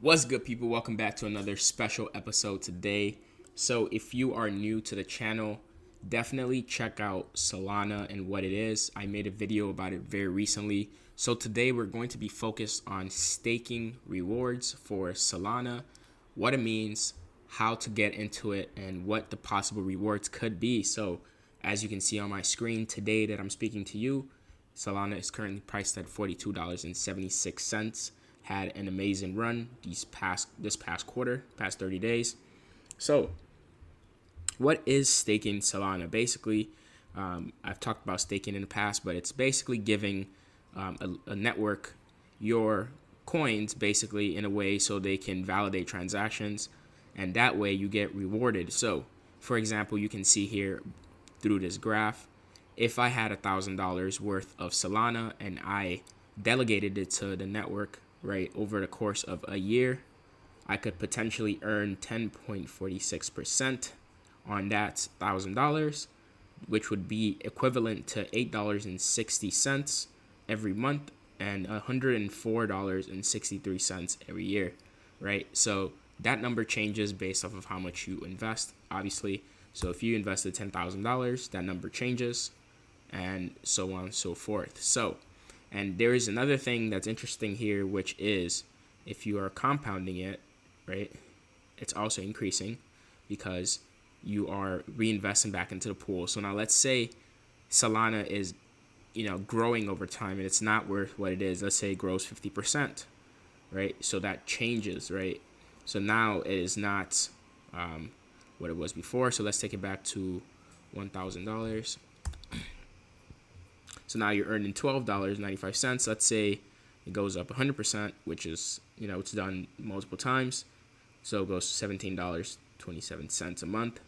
What's good, people? Welcome back to another special episode today. So if you are new to the channel, definitely check out Solana and what it is. I made a video about it very recently. So today we're going to be focused on staking rewards for Solana, what it means, how to get into it, and what the possible rewards could be. So as you can see on my screen today that I'm speaking to you, Solana is currently priced at $42.76. Had an amazing run this past quarter, past 30 days. So what is staking Solana? Basically, I've talked about staking in the past, but it's basically giving a network your coins basically in a way so they can validate transactions, and that way you get rewarded. So for example, you can see here through this graph, if I had $1,000 worth of Solana and I delegated it to the network, right, over the course of a year, I could potentially earn 10.46% on that $1,000, which would be equivalent to $8.60 every month and $104.63 every year, right? So that number changes based off of how much you invest, obviously. So if you invested $10,000, that number changes, and so on and so forth. So, and there is another thing that's interesting here, which is if you are compounding it, right, it's also increasing because you are reinvesting back into the pool. So now let's say Solana is, growing over time and it's not worth what it is. Let's say it grows 50%, right? So that changes, right? So now it is not what it was before. So let's take it back to $1,000. So now you're earning $12.95. Let's say it goes up 100%, which is, it's done multiple times. So it goes to $17.27 a month.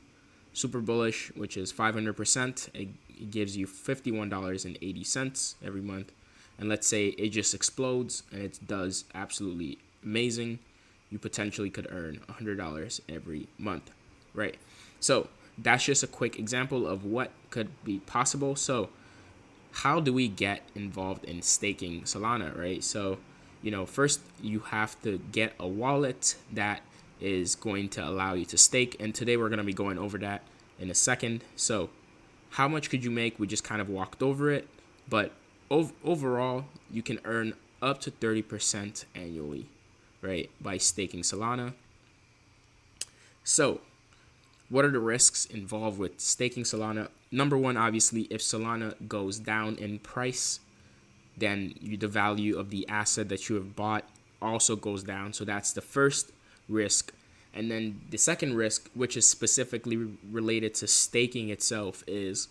Super bullish, which is 500%. It gives you $51.80 every month. And let's say it just explodes and it does absolutely amazing. You potentially could earn $100 every month, right? So that's just a quick example of what could be possible. So how do we get involved in staking Solana, right? So, first you have to get a wallet that is going to allow you to stake. And today we're going to be going over that in a second. So how much could you make? We just kind of walked over it. But overall, you can earn up to 30% annually, right, by staking Solana. So what are the risks involved with staking Solana? Number one, obviously, if Solana goes down in price, then the value of the asset that you have bought also goes down. So that's the first risk. And then the second risk, which is specifically related to staking itself, is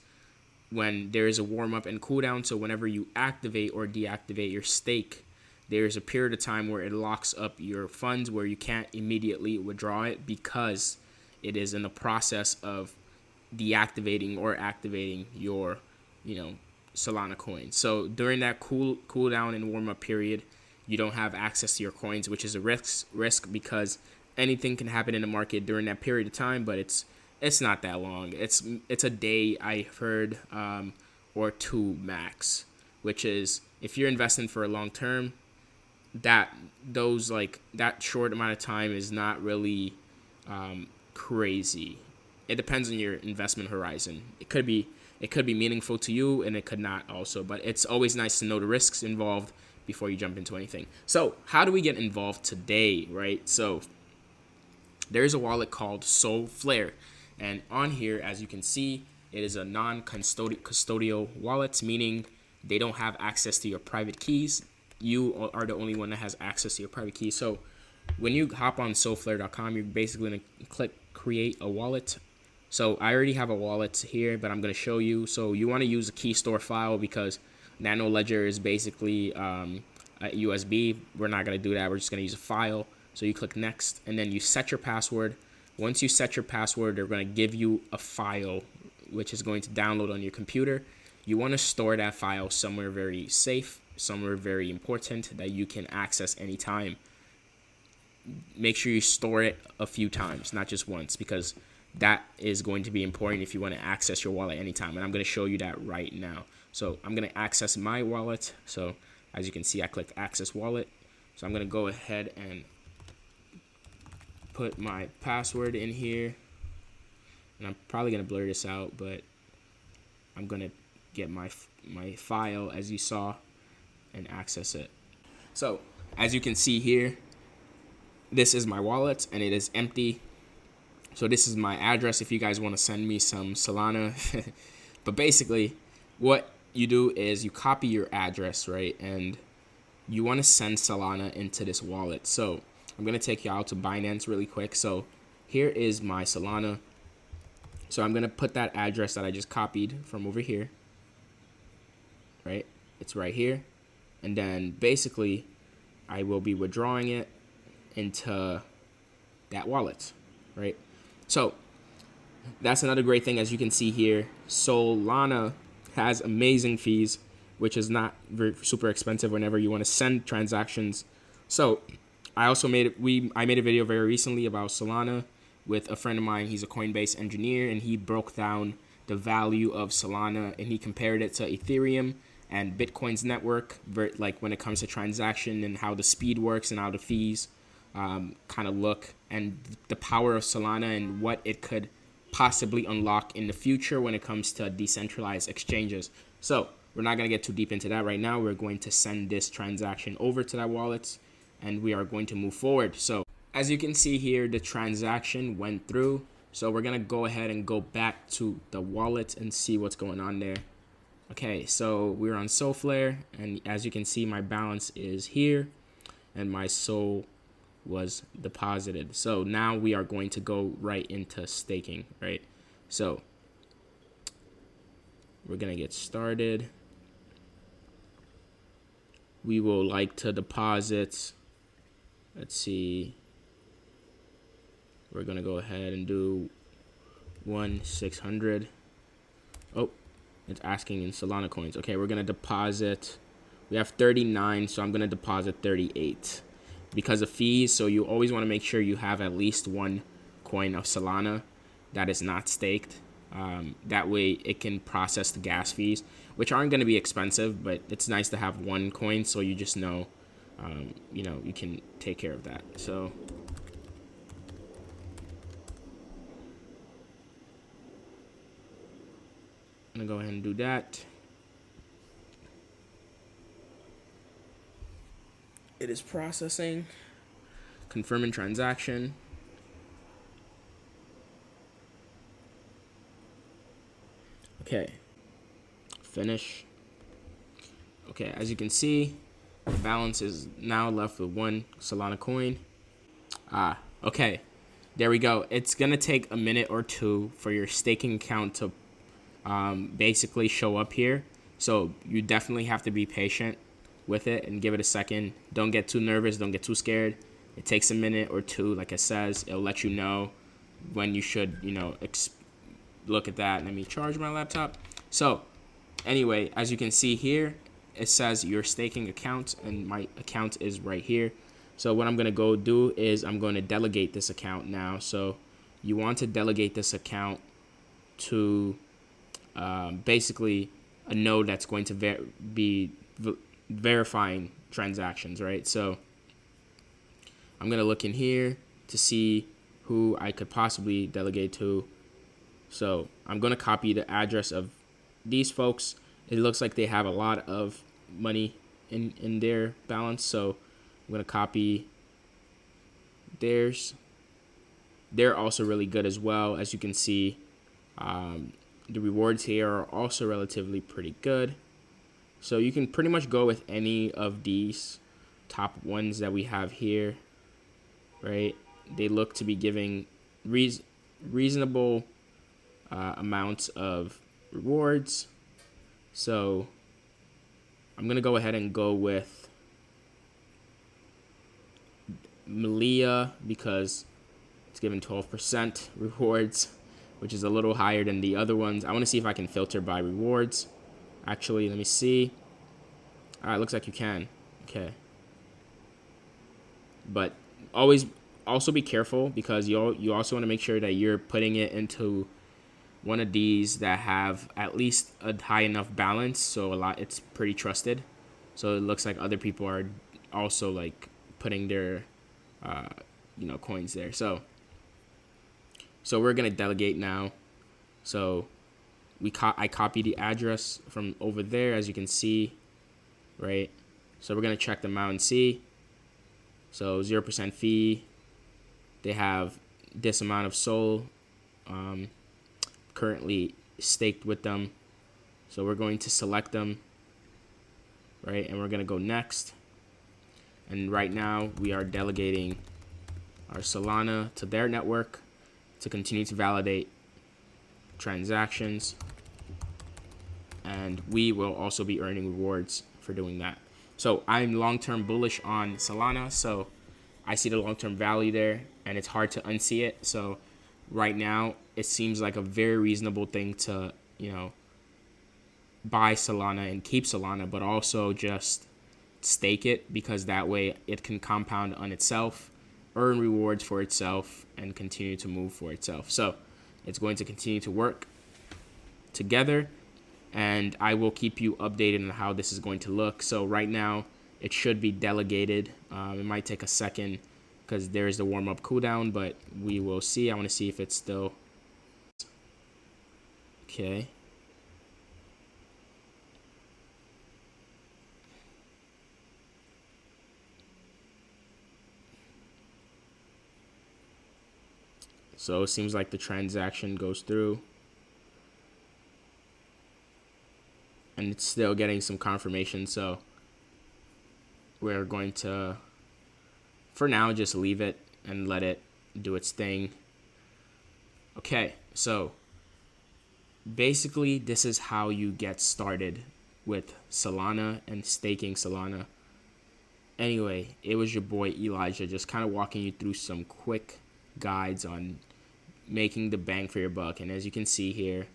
when there is a warm up and cool down. So whenever you activate or deactivate your stake, there's a period of time where it locks up your funds where you can't immediately withdraw it because it is in the process of deactivating or activating your, Solana coin. So during that cool down and warm up period, you don't have access to your coins, which is a risk because anything can happen in the market during that period of time. But it's not that long. It's a day, I heard, or two max. Which is, if you're investing for a long term, that short amount of time is not really crazy. It depends on your investment horizon. It could be meaningful to you, and it could not also. But it's always nice to know the risks involved before you jump into anything. So how do we get involved today, right? So there is a wallet called Solflare, and on here, as you can see, it is a non-custodial wallet, meaning they don't have access to your private keys. You are the only one that has access to your private keys. So when you hop on solflare.com, you're basically going to click create a wallet. So I already have a wallet here, but I'm going to show you. So you want to use a key store file because Nano Ledger is basically a USB. We're not going to do that. We're just going to use a file. So you click next, and then you set your password. Once you set your password, they're going to give you a file, which is going to download on your computer. You want to store that file somewhere very safe, somewhere very important that you can access anytime. Make sure you store it a few times, not just once, because that is going to be important if you want to access your wallet anytime. And I'm going to show you that right now. So I'm going to access my wallet. So as you can see, I clicked access wallet. So I'm going to go ahead and put my password in here, and I'm probably gonna blur this out, but I'm gonna get my file as you saw and access it. So as you can see here, this is my wallet and it is empty. So this is my address if you guys want to send me some Solana. But basically what you do is you copy your address, right? And you want to send Solana into this wallet. So I'm going to take you out to Binance really quick. So here is my Solana. So I'm going to put that address that I just copied from over here, right? It's right here. And then basically I will be withdrawing it into that wallet, right? So that's another great thing. As you can see here, Solana has amazing fees, which is not super expensive whenever you want to send transactions. So I also made a video very recently about Solana with a friend of mine. He's a Coinbase engineer, and he broke down the value of Solana and he compared it to Ethereum and Bitcoin's network, like when it comes to transaction and how the speed works and how the fees kind of look, and the power of Solana and what it could possibly unlock in the future when it comes to decentralized exchanges. So we're not going to get too deep into that right now. We're going to send this transaction over to that wallet and we are going to move forward. So as you can see here, the transaction went through. So we're going to go ahead and go back to the wallet and see what's going on there. Okay, so we're on Solflare, and as you can see, my balance is here and my Sol was deposited. So now we are going to go right into staking, right? So we're gonna get started. We will like to deposit, let's see, we're gonna go ahead and do 1,600. Oh, it's asking in Solana coins. Okay, we're gonna deposit, we have 39, so I'm gonna deposit 38 because of fees. So you always want to make sure you have at least one coin of Solana that is not staked. That way it can process the gas fees, which aren't going to be expensive, but it's nice to have one coin so you just know, you can take care of that. So I'm going to go ahead and do that. It is processing, confirming transaction. Okay, finish. Okay, as you can see, the balance is now left with one Solana coin. Okay, there we go. It's gonna take a minute or two for your staking account to basically show up here. So you definitely have to be patient with it and give it a second. Don't get too nervous, don't get too scared. It takes a minute or two. Like it says, it'll let you know when you should, look at that. Let me charge my laptop. So anyway, as you can see here, it says your staking account, and my account is right here. So what I'm gonna go do is I'm going to delegate this account now. So you want to delegate this account to basically a node that's going to be verifying transactions, right? So I'm gonna look in here to see who I could possibly delegate to. So I'm gonna copy the address of these folks. It looks like they have a lot of money in their balance, so I'm gonna copy theirs. They're also really good as well. As you can see, the rewards here are also relatively pretty good. So you can pretty much go with any of these top ones that we have here, right? They look to be giving reasonable amounts of rewards. So I'm going to go ahead and go with Malia because it's giving 12% rewards, which is a little higher than the other ones. I want to see if I can filter by rewards. Actually, let me see. It looks like you can. Okay. But always also be careful because you also want to make sure that you're putting it into one of these that have at least a high enough balance, so it's pretty trusted. So it looks like other people are also like putting their coins there. So we're gonna delegate now. So I copied the address from over there, as you can see, right? So we're gonna check them out and see. So 0% fee. They have this amount of SOL currently staked with them. So we're going to select them, right? And we're gonna go next. And right now we are delegating our Solana to their network to continue to validate transactions. And we will also be earning rewards for doing that. So I'm long-term bullish on Solana. So I see the long-term value there, and it's hard to unsee it. So right now it seems like a very reasonable thing to, buy Solana and keep Solana, but also just stake it, because that way it can compound on itself, earn rewards for itself, and continue to move for itself. So it's going to continue to work together, and I will keep you updated on how this is going to look. So right now it should be delegated. It might take a second because there is the warm-up cooldown, but we will see. I want to see if it's still okay. So it seems like the transaction goes through, and it's still getting some confirmation. So we're going to, for now, just leave it and let it do its thing. Okay, so basically this is how you get started with Solana and staking Solana. Anyway, it was your boy Elijah, just kind of walking you through some quick guides on making the bang for your buck. And as you can see here,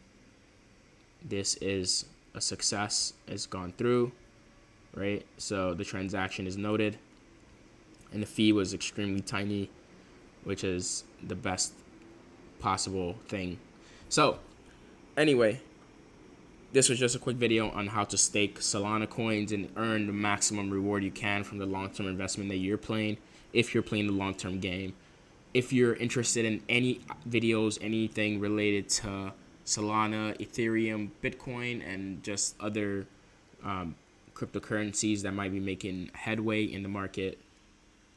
this is a success. It's gone through, right? So the transaction is noted, and the fee was extremely tiny, which is the best possible thing. So anyway, this was just a quick video on how to stake Solana coins and earn the maximum reward you can from the long-term investment that you're playing, if you're playing the long-term game. If you're interested in any videos, anything related to Solana, Ethereum, Bitcoin, and just other cryptocurrencies that might be making headway in the market,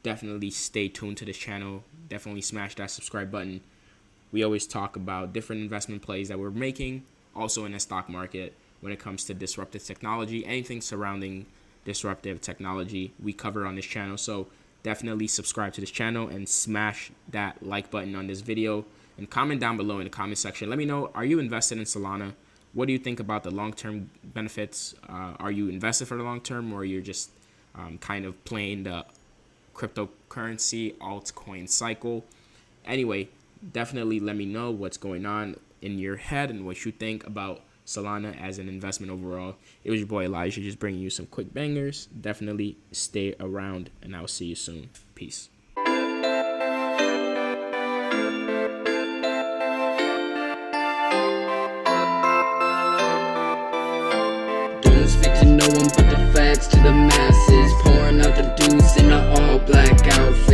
definitely stay tuned to this channel. Definitely smash that subscribe button. We always talk about different investment plays that we're making, also in the stock market. When it comes to disruptive technology, anything surrounding disruptive technology, we cover on this channel. So definitely subscribe to this channel and smash that like button on this video, and comment down below in the comment section. Let me know, are you invested in Solana? What do you think about the long-term benefits? Are you invested for the long term, or you're just kind of playing the cryptocurrency altcoin cycle? Anyway, definitely let me know what's going on in your head and what you think about Solana as an investment overall. It was your boy Elijah, just bringing you some quick bangers. Definitely stay around, and I'll see you soon. Peace. Don't speak to no one but the facts to the masses, pouring out the deuce in an all black outfit.